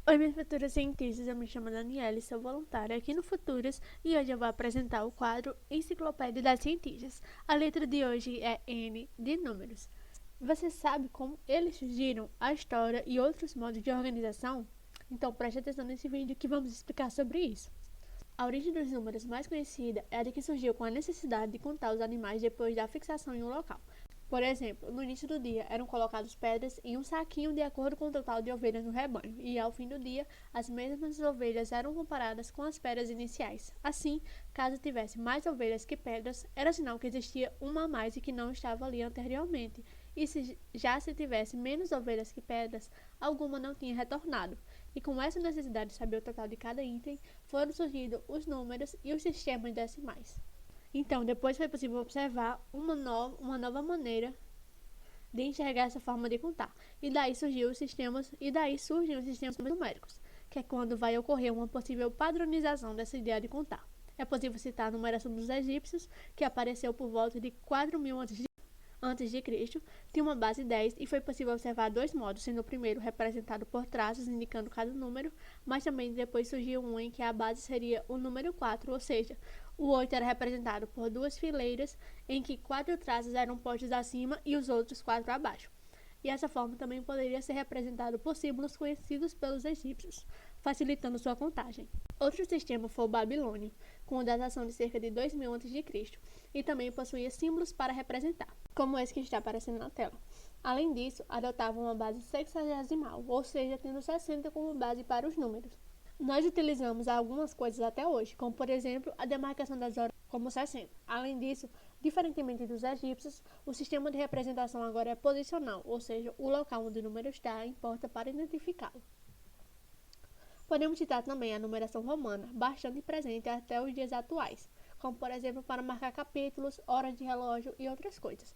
Oi, meus futuros cientistas, eu me chamo Daniela e sou voluntária aqui no Futuros e hoje eu vou apresentar o quadro Enciclopédia das Cientistas. A letra de hoje é N de números. Você sabe como eles surgiram, a história e outros modos de organização? Então preste atenção nesse vídeo que vamos explicar sobre isso. A origem dos números mais conhecida é a de que surgiu com a necessidade de contar os animais depois da fixação em um local. Por exemplo, no início do dia eram colocadas pedras em um saquinho de acordo com o total de ovelhas no rebanho, e ao fim do dia, as mesmas ovelhas eram comparadas com as pedras iniciais. Assim, caso tivesse mais ovelhas que pedras, era sinal que existia uma a mais e que não estava ali anteriormente. E se tivesse menos ovelhas que pedras, alguma não tinha retornado. E com essa necessidade de saber o total de cada item, foram surgindo os números e os sistemas decimais. Então, depois foi possível observar uma nova maneira de enxergar essa forma de contar. E daí surgem os sistemas numéricos, que é quando vai ocorrer uma possível padronização dessa ideia de contar. É possível citar a numeração dos egípcios, que apareceu por volta de 4.000 a.C., tinha uma base 10 e foi possível observar dois modos, sendo o primeiro representado por traços indicando cada número, mas também depois surgiu um em que a base seria o número 4, ou seja, o 8 era representado por duas fileiras em que 4 traços eram postos acima e os outros 4 abaixo. E essa forma também poderia ser representado por símbolos conhecidos pelos egípcios, facilitando sua contagem. Outro sistema foi o babilônio, com datação de cerca de 2.000 a.C., e também possuía símbolos para representar, como esse que está aparecendo na tela. Além disso, adotava uma base sexagesimal, ou seja, tendo 60 como base para os números. Nós utilizamos algumas coisas até hoje, como por exemplo a demarcação das horas como 60. Além disso, diferentemente dos egípcios, o sistema de representação agora é posicional, ou seja, o local onde o número está importa para identificá-lo. Podemos citar também a numeração romana, bastante presente até os dias atuais, como por exemplo para marcar capítulos, horas de relógio e outras coisas.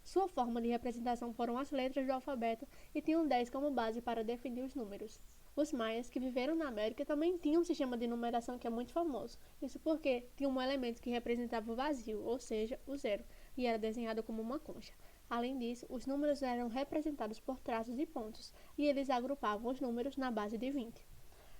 Sua forma de representação foram as letras do alfabeto e tinham 10 como base para definir os números. Os maias, que viveram na América, também tinham um sistema de numeração que é muito famoso. Isso porque tinha um elemento que representava o vazio, ou seja, o zero, e era desenhado como uma concha. Além disso, os números eram representados por traços e pontos, e eles agrupavam os números na base de 20.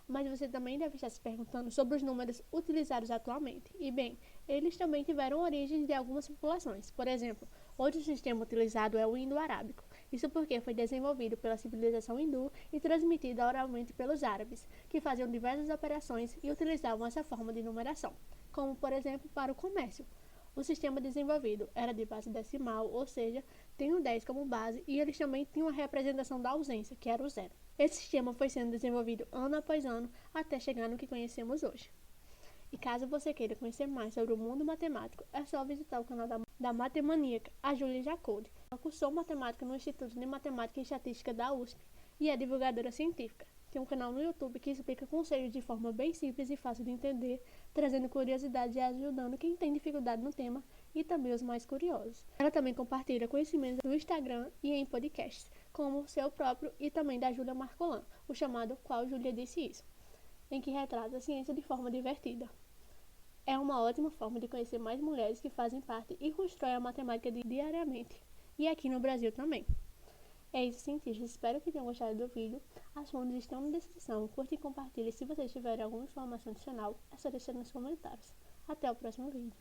Mas você também deve estar se perguntando sobre os números utilizados atualmente. E bem, eles também tiveram origens de algumas populações. Por exemplo, outro sistema utilizado é o indo-arábico. Isso porque foi desenvolvido pela civilização hindu e transmitido oralmente pelos árabes, que faziam diversas operações e utilizavam essa forma de numeração, como por exemplo para o comércio. O sistema desenvolvido era de base decimal, ou seja, tem o 10 como base, e eles também tinham a representação da ausência, que era o zero. Esse sistema foi sendo desenvolvido ano após ano até chegar no que conhecemos hoje. E caso você queira conhecer mais sobre o mundo matemático, é só visitar o canal da Matemaníaca, a Júlia Jacoude. Ela cursou matemática no Instituto de Matemática e Estatística da USP e é divulgadora científica. Tem um canal no YouTube que explica conceitos de forma bem simples e fácil de entender, trazendo curiosidades e ajudando quem tem dificuldade no tema e também os mais curiosos. Ela também compartilha conhecimentos no Instagram e em podcasts, como o seu próprio e também da Júlia Marcolan, o chamado Qual Júlia Disse Isso, em que retrata a ciência de forma divertida. É uma ótima forma de conhecer mais mulheres que fazem parte e constroem a matemática diariamente, e aqui no Brasil também. É isso, cientistas. Espero que tenham gostado do vídeo. As fontes estão na descrição. Curte e compartilhe. Se vocês tiverem alguma informação adicional, é só deixar nos comentários. Até o próximo vídeo.